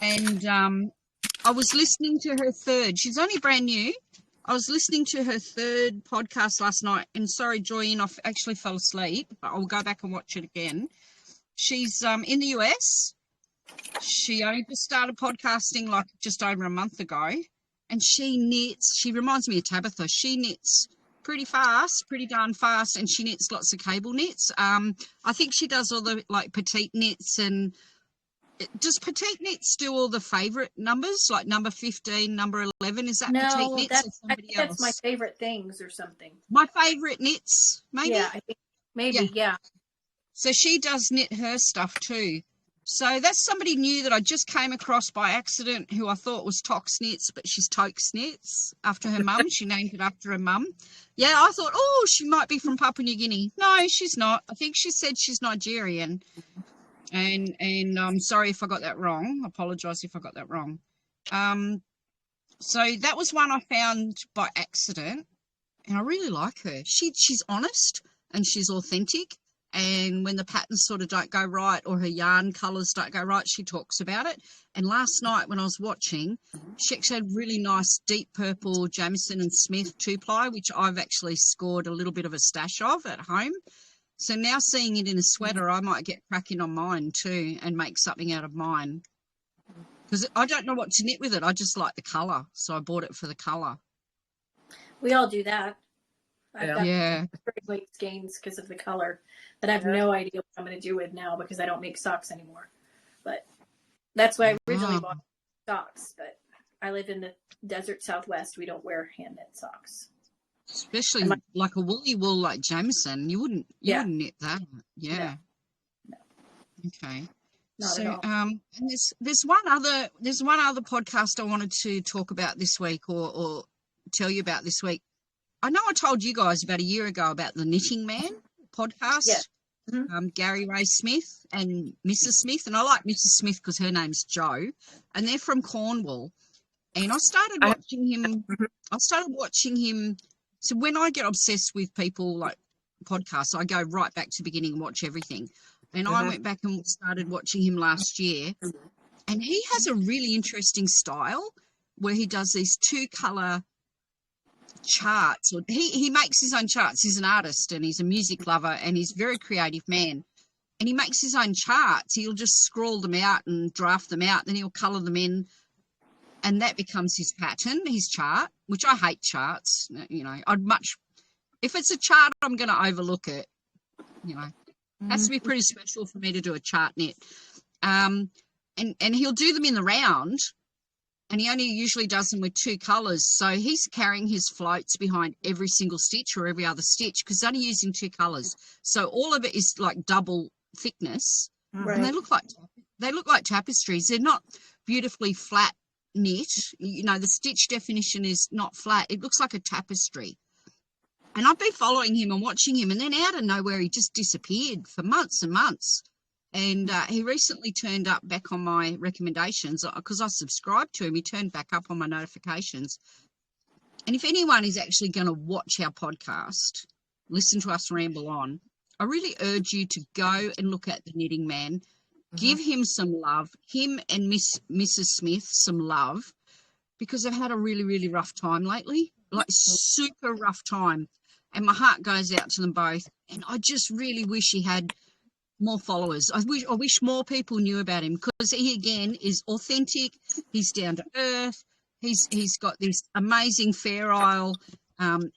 and I was listening to her third. She's only brand new. I was listening to her third podcast last night, and sorry, Joyin, I actually fell asleep, but I'll go back and watch it again. She's in the US. She only just started podcasting like just over a month ago, and she knits. She reminds me of Tabitha. She knits pretty fast, pretty darn fast, and she knits lots of cable knits. I think she does all the like petite knits. And does petite knits do all the favourite numbers, like number 15, number 11? Is that petite knits or somebody else? That's my favorite things or something. My favourite knits, maybe? Yeah, I think maybe, yeah. So she does knit her stuff too. So that's somebody new that I just came across by accident who I thought was Toks Knits, but she's Tokes Knits after her mum. She named it after her mum. Yeah, I thought, oh, she might be from Papua New Guinea. No, she's not. I think she said she's Nigerian. And I'm sorry if I got that wrong. I apologise if I got that wrong. So that was one I found by accident, and I really like her. She's honest and she's authentic. And when the patterns sort of don't go right or her yarn colours don't go right, she talks about it. And last night when I was watching, she actually had really nice deep purple Jamieson and Smith 2-ply, which I've actually scored a little bit of a stash of at home. So now seeing it in a sweater, I might get cracking on mine too and make something out of mine. Because I don't know what to knit with it. I just like the colour. So I bought it for the colour. We all do that. I've got very weight skeins because of the color that I have no idea what I'm going to do with now because I don't make socks anymore. But that's why I originally bought socks. But I live in the desert Southwest. We don't wear hand knit socks. Especially like a woolly wool like Jameson. You wouldn't knit that. Yeah. No. Okay. Not at all. And there's one other podcast I wanted to talk about this week or tell you about this week. I know I told you guys about a year ago about the Knitting Man podcast. Yes. Mm-hmm. Gary Ray Smith and Mrs. Smith. And I like Mrs. Smith because her name's Jo. And they're from Cornwall. And I started watching him. So when I get obsessed with people like podcasts, I go right back to the beginning and watch everything. And I went back and started watching him last year. And he has a really interesting style where he does these 2-colour charts. He makes his own charts. He's an artist and he's a music lover and he's a very creative man. And he makes his own charts. He'll just scrawl them out and draft them out. Then he'll colour them in. And that becomes his pattern, his chart, which I hate charts. You know, if it's a chart, I'm going to overlook it. You know, it has to be pretty special for me to do a chart knit. And he'll do them in the round, and he only usually does them with 2 colours. So he's carrying his floats behind every single stitch or every other stitch because he's only using 2 colours. So all of it is like double thickness, and they look like tapestries. They're not beautifully flat knit. You know, the stitch definition is not flat. It looks like a tapestry. And I've been following him and watching him, and then out of nowhere he just disappeared for months and months. And he recently turned up back on my recommendations because I subscribed to him. He turned back up on my notifications. And if anyone is actually going to watch our podcast, listen to us ramble on, I really urge you to go and look at the Knitting Man. Give him some love, him and Mrs. Smith some love, because they've had a really, really rough time lately, like super rough time. And my heart goes out to them both. And I just really wish he had more followers. I wish more people knew about him, because he again is authentic. He's down to earth. He's got this amazing Fair Isle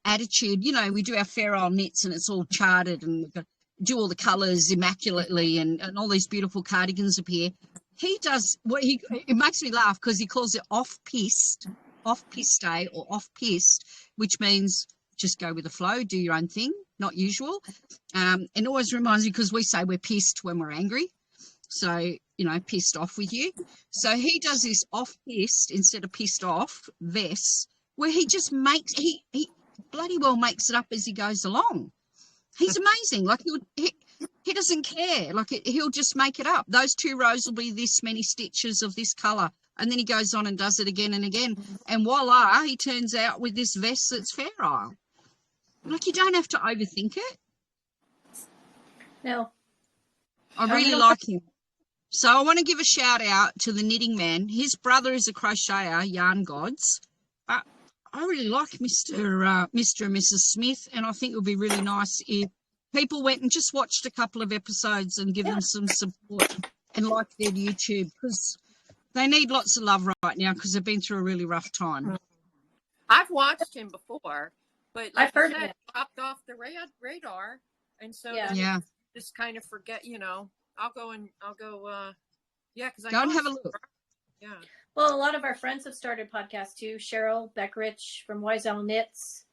attitude. You know, we do our Fair Isle knits and it's all charted, and we've got do all the colours immaculately, and all these beautiful cardigans appear. He does it makes me laugh, because he calls it off piste or off piste, which means just go with the flow, do your own thing, not usual. And it always reminds me, because we say we're pissed when we're angry. So, you know, pissed off with you. So he does this off pissed instead of pissed off vests, where he just makes, he bloody well makes it up as he goes along. He's amazing. Like he doesn't care. Like he'll just make it up. Those 2 rows will be this many stitches of this colour. And then he goes on and does it again and again. And voila, he turns out with this vest that's Fair Isle. Like, you don't have to overthink it. No. I really like him. So I want to give a shout out to the Knitting Man. His brother is a crocheter, Yarn Gods. I really like Mr. and Mrs. Smith, and I think it would be really nice if people went and just watched a couple of episodes and give them some support and like their YouTube, because they need lots of love right now, because they've been through a really rough time. I've watched him before, but like I've heard of it. Dropped off the radar, and so just kind of forget. You know, I'll go. Because go and have a look. Yeah. Well, a lot of our friends have started podcasts too. Cheryl Beckrich from Wise Owl Knits,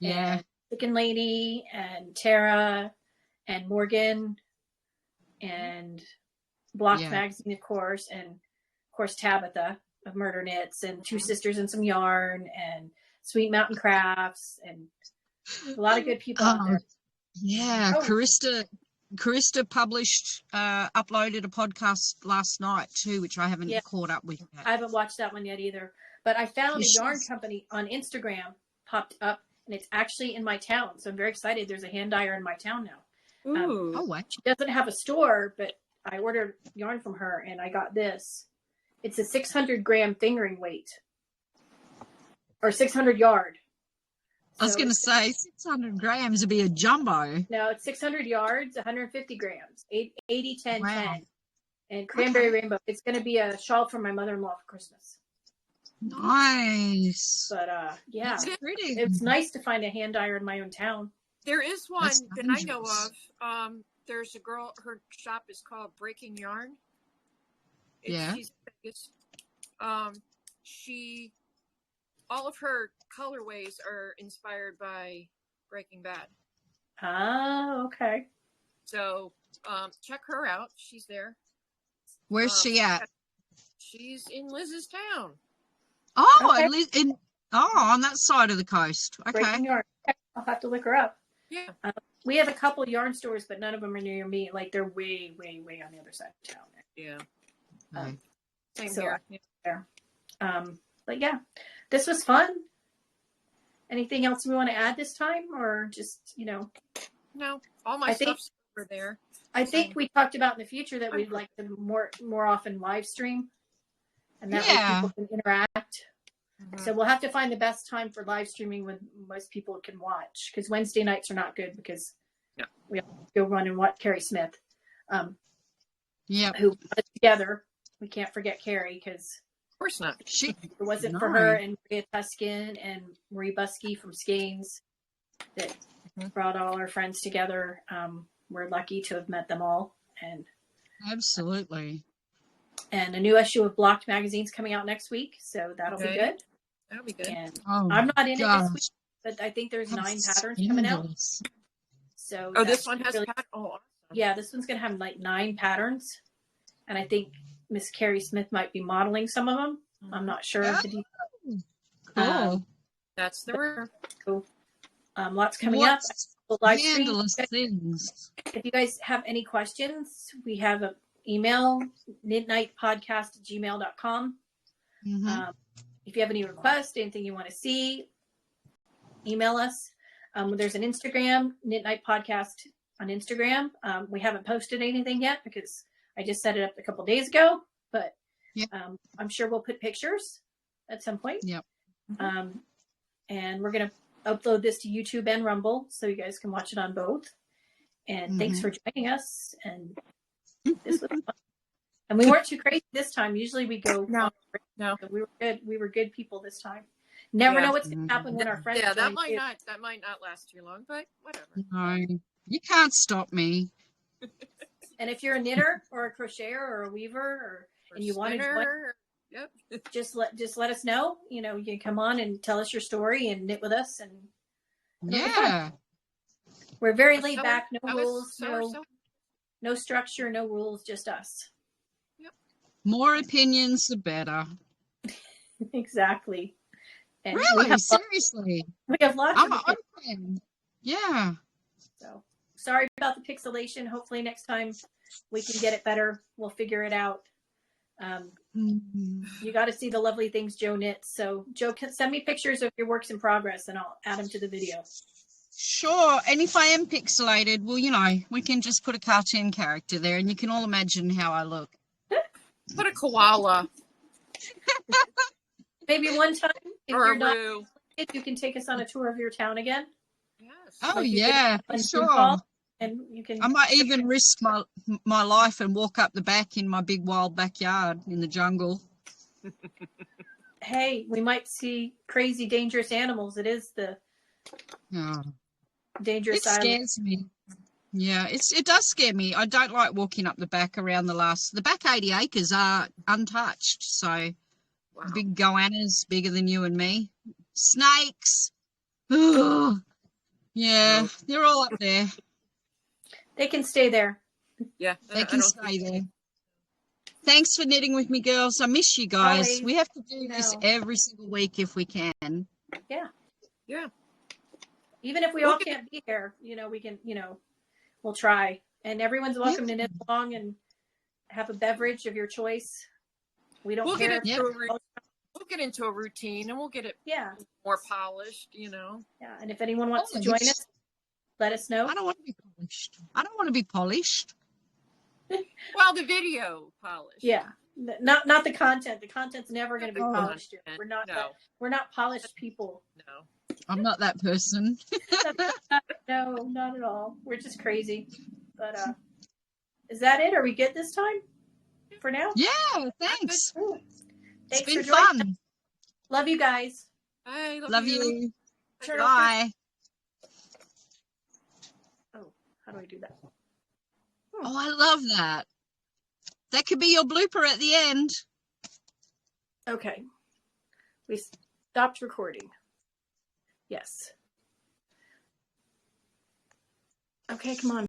and Chicken Lady, and Tara, and Morgan, and Blocked Magazine, of course, and of course Tabitha of Murder Knits, and Two Sisters and Some Yarn, and Sweet Mountain Crafts, and a lot of good people out there. Yeah, Carista published, uploaded a podcast last night too, which I haven't caught up with yet. I haven't watched that one yet either. But I found a yarn company on Instagram popped up, and it's actually in my town. So I'm very excited. There's a hand dyer in my town now. Wow. She doesn't have a store, but I ordered yarn from her, and I got this. It's a 600-gram fingering weight, or 600 yard. I was going to say 600 grams would be a jumbo. No, it's 600 yards, 150 grams, 80, 10, 10. And cranberry rainbow. It's going to be a shawl for my mother-in-law for Christmas. Nice. But, yeah. That's pretty. It's nice to find a hand dyer in my own town. There is one that I know of. There's a girl, her shop is called Breaking Yarn. She's all of her colorways are inspired by Breaking Bad. Oh, okay. So check her out. She's there. Where's she at? She's in Liz's town. Oh, okay. On that side of the coast. Okay. Breaking Yarn. I'll have to look her up. Yeah. We have a couple yarn stores, but none of them are near me. Like, they're way, way, way on the other side of town. Yeah. Same so here. There. But yeah, this was fun. Anything else we want to add this time, or just, No, all my stuff's over there. I think we talked about in the future that we'd like to more often live stream, and that way people can interact. Mm-hmm. So we'll have to find the best time for live streaming when most people can watch, because Wednesday nights are not good because we have to go run and watch Carrie Smith. Who put it together. We can't forget Carrie, because of course not. If it wasn't for her and Maria Tuskin and Marie Buskey from Skeins that brought all our friends together. We're lucky to have met them all. And absolutely. And a new issue of Blocked Magazine's coming out next week, so that'll be good. That'll be good. And I'm not in it this week, but I think there's 9 patterns coming out. So this one has patterns. Oh, awesome. Yeah, this one's going to have like 9 patterns, and I think Miss Carrie Smith might be modeling some of them. I'm not sure. Cool. That's the rumor. Cool. Lots coming up. Live things. If you guys have any questions, we have an email, knitnightpodcast@gmail.com. If you have any requests, anything you want to see, email us. There's an Instagram, Knit Night Podcast on Instagram. We haven't posted anything yet because I just set it up a couple days ago, but I'm sure we'll put pictures at some point. Yep. And we're going to upload this to YouTube and Rumble so you guys can watch it on both. And thanks for joining us. And This was fun. And we weren't too crazy this time. Usually we go. No. But we were good. We were good people this time. Never know what's going to happen when our friends. Yeah, that might not last too long, but whatever. No, you can't stop me. And if you're a knitter or a crocheter or a weaver and you want to join, yep. just let us know. You know, you can come on and tell us your story and knit with us, and yeah, we're very laid back. No rules, no structure, no rules, just us. Yep. More opinions, the better. Exactly. And really, seriously, we have lots of open. Yeah. So sorry about the pixelation. Hopefully next time we can get it better. We'll figure it out. You got to see the lovely things Jo knits. So Jo, send me pictures of your works in progress and I'll add them to the video. Sure. And if I am pixelated, well, you know, we can just put a cartoon character there and you can all imagine how I look. Put a koala. Maybe one time, if or you're not, you can take us on a tour of your town again. Yes. Oh, yeah, sure. And you can. I might even risk my life and walk up the back in my big wild backyard in the jungle. Hey, we might see crazy, dangerous animals. It is the dangerous island. It scares me. Yeah, it does scare me. I don't like walking up the back around the back 80 acres are untouched. So big goannas, bigger than you and me. Snakes. Ugh. Yeah, they're all up there. They can stay there. Yeah, they can stay there. Thanks for knitting with me, girls. I miss you guys. Always. We have to do this every single week if we can. Yeah. Yeah. Even if we all can't be here, you know, we can, you know, we'll try. And everyone's welcome to knit along and have a beverage of your choice. We don't care. We'll get into a routine and we'll get it more polished, you know. Yeah, and if anyone wants to join us, let us know. I don't want to be polished. I don't want to be polished. Well, the video polished. Yeah, not the content. The content's never going to be polished. We're not polished people. No, I'm not that person. No, not at all. We're just crazy. But is that it? Are we good this time? For now? Yeah, thanks. Thanks it's been for joining fun. us. Love you guys. Bye. Love you. Bye. Oh, how do I do that? Oh, I love that. That could be your blooper at the end. Okay. We stopped recording. Yes. Okay, come on.